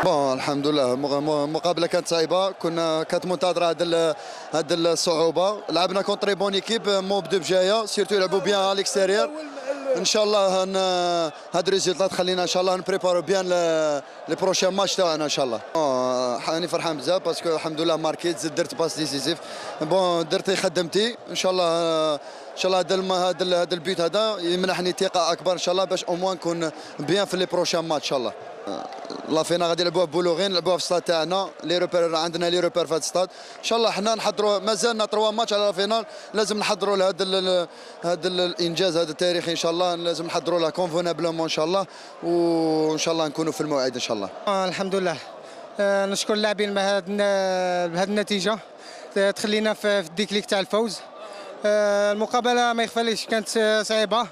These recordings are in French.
بون الحمد لله مقابله كانت صعيبه، كانت منتظره هاد الصعوبه. لعبنا كونتري بون ايكيب مو بدو بجايه سيرتو يلعبوا بيان على الاكستيريور. ان شاء الله هاد الريزلتات تخلينا ان شاء الله نبريبارو بيان لي بروشين ماتش تاعنا ان شاء الله. راني فرحان بزاف باسكو الحمد لله ماركيت زدت درت باس ديسيزيف. بون درتي خدمتي ان شاء الله. ان شاء الله هذا البيت هذا يمنحني ثقه اكبر ان شاء الله باش او موان نكون بيان في لي بروشين ماتش ان شاء الله. لا فينا غادي نلعبوها ببولوغين، نلعبوها في الستاد تاعنا، لي روبير عندنا لي روبير في هذا الستاد. ان شاء الله حنا نحضروا مازالنا 3 ماتش على لا فينال، لازم نحضروا لهذا الانجاز هذا التاريخي ان شاء الله، لازم نحضروا له كونفونابلومون ان شاء الله، وان شاء الله نكونوا في الموعد ان شاء الله. الحمد لله. نشكر اللاعبين بهذه النتيجه تخلينا في الديكليك تاع الفوز. المقابله ما يخفاليش كانت صعيبه،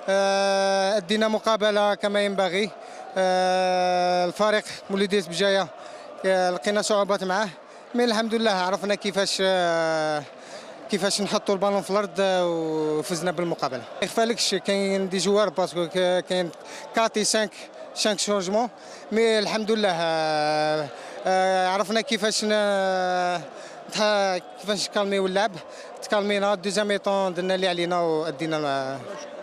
ادينا مقابله كما ينبغي. الفريق مولودية بجايه لقينا صعوبات معاه، مي الحمد لله عرفنا كيفاش نحطوا البالون في الارض وفزنا بالمقابله. ما يخفالكش كاين دي جوار باسكو كاين 4 5 شونجمون، مي الحمد لله عرفنا كيفاش نكالميو اللعب. تكالمينا دوزيام ميطون درنا اللي علينا وادينا.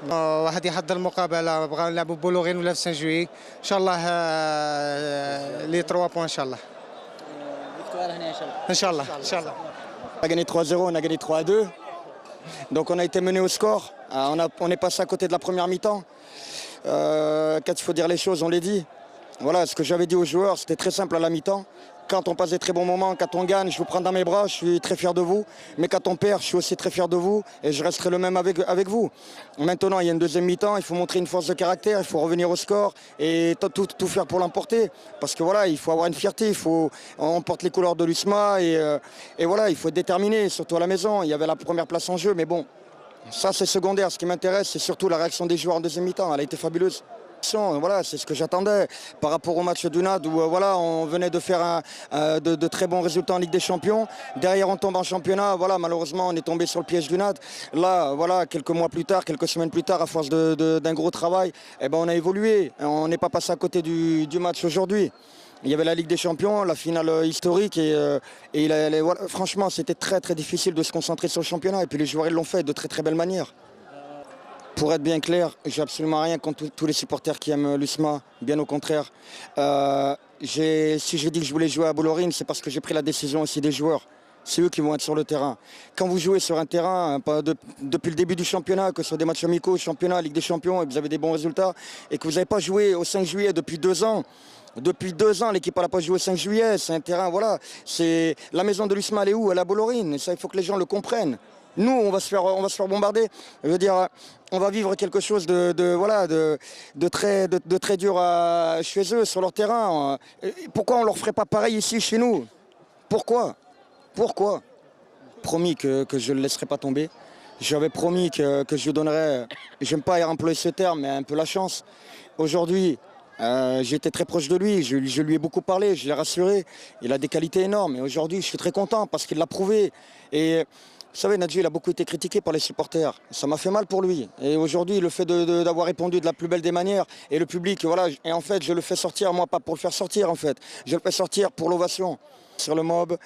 واحد يحضر المقابله بغا نلعبوا بولوغين ولا في سان جوي ان شاء الله لي 3 بوان ان شاء الله. فيكتوار هنا ان شاء الله. ان شاء الله ان شاء الله. On a gagné 3-0, on a gagné 3-2. Donc on a été mené au score. On est passé à côté de la première mi-temps. Quand il faut dire les choses, on les dit. Voilà, ce que j'avais dit aux joueurs, c'était très simple à la mi-temps. Quand on passe des très bons moments, quand on gagne, je vous prends dans mes bras, je suis très fier de vous. Mais quand on perd, je suis aussi très fier de vous et je resterai le même avec vous. Maintenant, il y a une deuxième mi-temps, il faut montrer une force de caractère, il faut revenir au score et tout faire pour l'emporter. Parce que voilà, il faut avoir une fierté, on porte les couleurs de l'USMA et voilà, il faut être déterminé, surtout à la maison. Il y avait la première place en jeu, mais bon, ça c'est secondaire. Ce qui m'intéresse, c'est surtout la réaction des joueurs en deuxième mi-temps. Elle a été fabuleuse. Voilà, c'est ce que j'attendais par rapport au match du NAD où voilà, on venait de faire de très bons résultats en Ligue des Champions. Derrière, on tombe en championnat. Voilà, malheureusement, on est tombé sur le piège du NAD. Là, voilà, quelques mois plus tard, quelques semaines plus tard, à force d'un gros travail, eh ben, on a évolué. On n'est pas passé à côté du match aujourd'hui. Il y avait la Ligue des Champions, la finale historique voilà, franchement, c'était très très difficile de se concentrer sur le championnat. Et puis les joueurs, ils l'ont fait de très très belle manière. Pour être bien clair, j'ai absolument rien contre tous les supporters qui aiment l'USMA, bien au contraire. Si j'ai dit que je voulais jouer à Bollorine, c'est parce que j'ai pris la décision aussi des joueurs. C'est eux qui vont être sur le terrain. Quand vous jouez sur un terrain, depuis le début du championnat, que ce soit des matchs amicaux, championnat, Ligue des Champions, et que vous avez des bons résultats, et que vous n'avez pas joué au 5 juillet depuis 2 ans, l'équipe n'a pas joué au 5 juillet, c'est un terrain, voilà. La maison de l'USMA, elle est où? Elle est à Bollorine, et ça, il faut que les gens le comprennent. Nous, on va se faire bombarder. Je veux dire, on va vivre quelque chose de très dur chez eux, sur leur terrain. Pourquoi on ne leur ferait pas pareil ici, chez nous? Pourquoi? Promis que je ne le laisserai pas tomber. J'avais promis que je lui donnerais, j'aime pas employer ce terme, mais un peu la chance. Aujourd'hui, j'étais très proche de lui, je lui ai beaucoup parlé, je l'ai rassuré. Il a des qualités énormes et aujourd'hui, je suis très content parce qu'il l'a prouvé. Et vous savez, Nadji, il a beaucoup été critiqué par les supporters. Ça m'a fait mal pour lui. Et aujourd'hui, le fait d'avoir répondu de la plus belle des manières, et le public, voilà, et en fait, je le fais sortir, moi, pas pour le faire sortir, en fait. Je le fais sortir pour l'ovation. Sur le mob,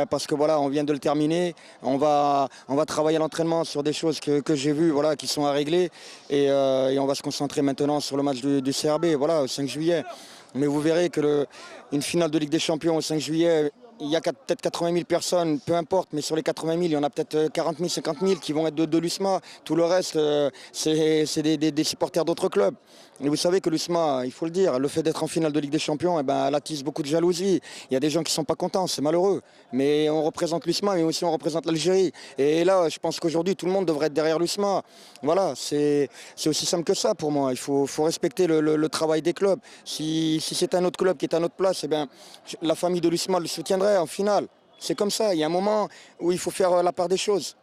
parce que voilà, on vient de le terminer. On va travailler à l'entraînement sur des choses que j'ai vues, voilà, qui sont à régler. Et on va se concentrer maintenant sur le match du CRB, voilà, au 5 juillet. Mais vous verrez que une finale de Ligue des Champions au 5 juillet, il y a peut-être 80 000 personnes, peu importe, mais sur les 80 000, il y en a peut-être 40 000, 50 000 qui vont être de l'USMA. Tout le reste, c'est des supporters d'autres clubs. Et vous savez que l'USMA, il faut le dire, le fait d'être en finale de Ligue des Champions, eh ben, elle attise beaucoup de jalousie. Il y a des gens qui ne sont pas contents, c'est malheureux. Mais on représente l'USMA, mais aussi on représente l'Algérie. Et là, je pense qu'aujourd'hui, tout le monde devrait être derrière l'USMA. Voilà, c'est aussi simple que ça pour moi. Il faut respecter le travail des clubs. Si c'est un autre club qui est à notre place, eh ben, la famille de l'USMA le soutiendrait en finale. C'est comme ça, il y a un moment où il faut faire la part des choses.